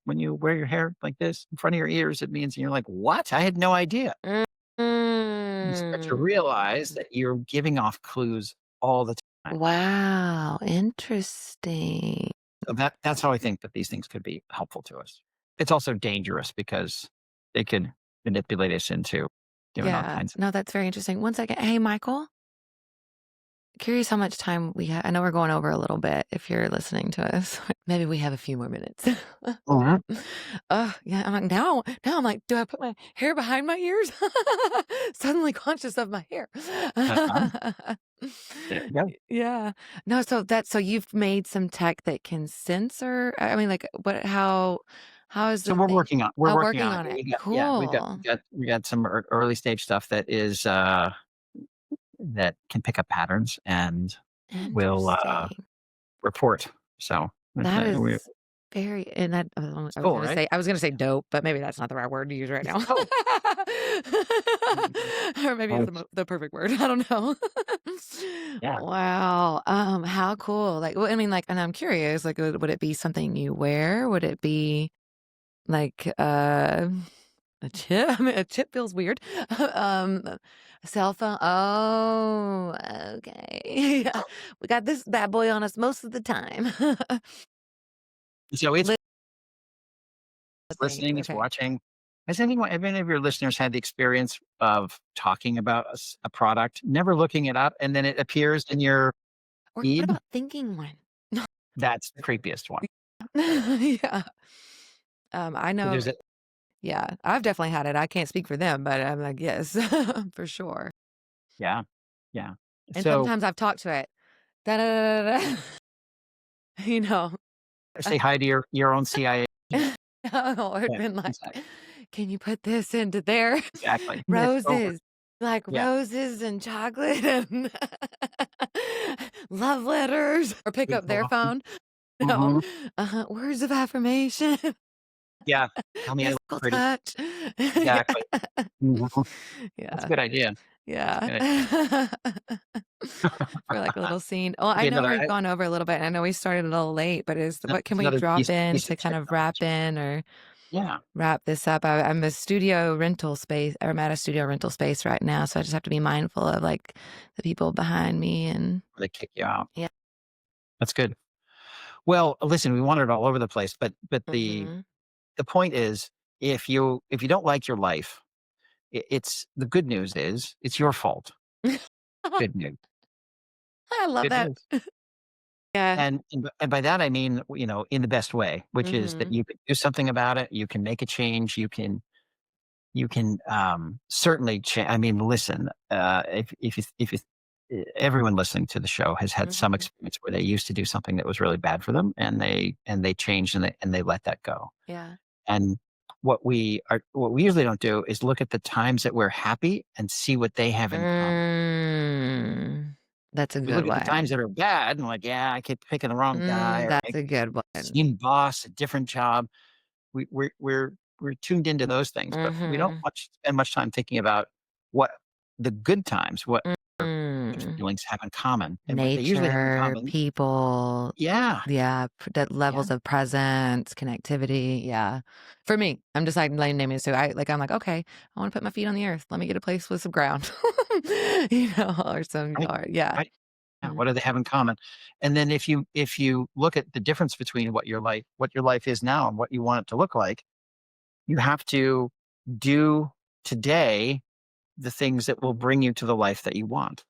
when you wear your hair like this in front of your ears, it means, and you're like, what? I had no idea. You start to Mm. realize that you're giving off clues all the time. Wow, interesting. So that's how I think that these things could be helpful to us. It's also dangerous because they could manipulate us into doing all Yeah. kinds of. No, that's very interesting. One second. Hey, Michael, curious how much time we have. I know we're going over a little bit if you're listening to us. Maybe we have a few more minutes. Mhm. Yeah. I'm like, now I'm like, do I put my hair behind my ears? Suddenly conscious of my hair. Uh-huh. There you go. Yeah. No, so you've made some tech that can censor. I mean, like, how is So the we're thing? working on we're Oh, working working on it. on it. We got yeah, we've got Cool. we got we got some early stage stuff that is that can pick up patterns and will Interesting. report. So That we is very and that it's cool, right? I was gonna say dope, but maybe that's not the right word to use right now. Oh, mhm. Or maybe it's the perfect word. I don't know. Yeah. Wow. How cool. Like, well, I mean, like, and I'm curious, like, would it be something you wear? Would it be like a chip? I mean, a chip feels weird. A cell phone. Oh, okay. Yeah. We got this bad boy on us most of the time. So it's Listening. listening, it's Okay. watching. Have any of your listeners had the experience of talking about a product, never looking it up, and then it appears in your Or what feed? about thinking one? That's the creepiest one. Yeah. I So know there's a yeah, I've definitely had it. I can't speak for them, but I'm like, yes, for sure. yeah, yeah. And So sometimes I've talked to it. Da da da da da. You know, say hi to your own CIA. or it'd Yeah, been like, exactly. "Can you put this into there?" Exactly. It's over. Roses, like Yeah. roses and chocolate and love letters, or pick Good up their coffee. phone. No, Mhm. words of affirmation. Yeah. Tell me I look Physical pretty. touch. Yeah. Exactly. Mhm. That's a Yeah. good idea. That's a Yeah. good idea. For, like, a little scene. Well, I Be know another we've gone over a little bit, and I know we started a little late, but is what can it's we another drop in piece to of kind of wrap technology. in or Yeah. wrap this up? I'm a studio rental space or I'm at a studio rental space right now, so I just have to be mindful of, like, the people behind me and They kick you out. yeah. That's good. Well, listen, we wandered all over the place, but Mhm. the point is, if you don't like your life, it's the good news is it's your fault. Good news. I love Good that. news. Yeah. And by that I mean, in the best way, which is that Mhm. you can do something about it. You can make a change. You can certainly change. I mean, listen, if everyone listening to the show has had some Mhm. experience where they used to do something that was really bad for them, and they changed and they let that go. Yeah. And what we usually don't do is look at the times that we're happy and see what they have in common. Mm. That's a We good look at the times one. that are bad and like, yeah, I keep picking the wrong guy, or That's maybe a good one. same boss, a different job. We're tuned into those things, but we don't Mhm. spend much time thinking about what the good times, what our good Mm. feelings have in common, and what they usually have in Nature, common. people, Yeah, yeah, the yeah, levels of presence, connectivity, yeah. For me, I'm just like naming this too. I'm like, okay, I want to put my feet on the earth. Let me get a place with some ground, or some right, yard. Yeah. right. Yeah, Mm, what do they have in common? And then if you look at the difference between what your life is now and what you want it to look like, you have to do today the things that will bring you to the life that you want.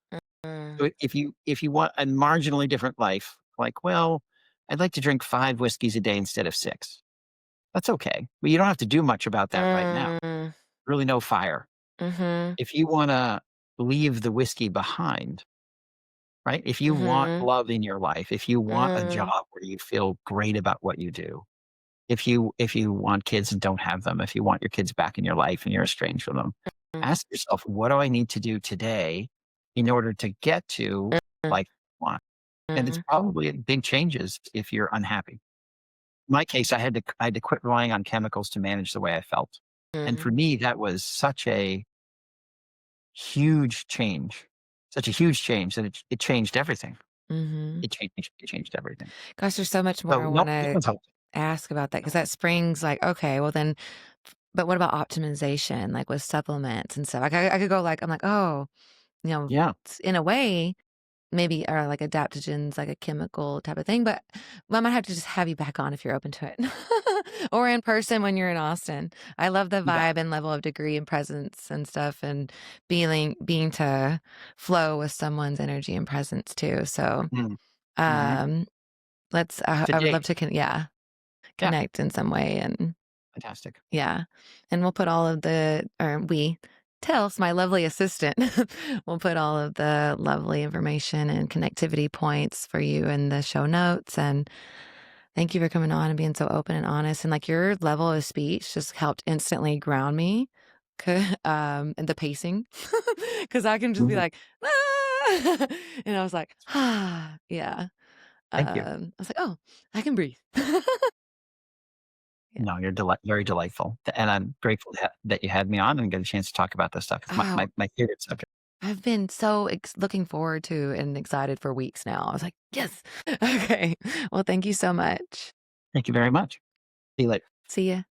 mm, So if you want a marginally different life, like, well, I'd like to drink 5 whiskeys a day instead of 6. That's okay. But you don't have to do much about that right now. mm, Really no fire. mhm, If you wanna leave the whiskey behind, right? If you want mhm, love in your life, if you want a mm, job where you feel great about what you do, if you want kids and don't have them, if you want your kids back in your life and you're estranged from them, mm, ask yourself, what do I need to do today in order to get to mm, life you want? And it's mm, probably big changes if you're unhappy. In my case, I had to quit relying on chemicals to manage the way I felt. And mm, for me, that was such a huge change such a huge change that it changed everything. Mhm. It changed everything. Gosh, there's so much more So I no wanna one's helped. ask about that because that springs like, okay, well then but what about optimization, like with supplements and stuff? Like I could go like I'm like, "Oh, Yeah. in a way, maybe are like adaptogens, like a chemical type of thing, but I might have to just have you back on if you're open to it, or in person when you're in Austin. I love the Yeah. vibe and level of degree and presence and stuff, and being to flow with someone's energy and presence too. So, Mm. Mhm. um, let's. To I would love date. to, yeah, Yeah. connect in some way and Fantastic. yeah, and we'll put all of the or we Tels, my lovely assistant, will put all of the lovely information and connectivity points for you in the show notes, and thank you for coming on and being so open and honest, and, like, your level of speech just helped instantly ground me, and the pacing, because I can just be Mhm. like, "Ah," and I was like, "Ah," yeah, Thank you. I was like, "Oh, I can breathe." Yeah. No, you're very delightful, and I'm grateful that you had me on and get a chance to talk about this stuff. It's Oh, my favorite subject. I've been so looking forward to and excited for weeks now. I was like, yes. Okay. Well, thank you so much. Thank you very much. See you later. See ya.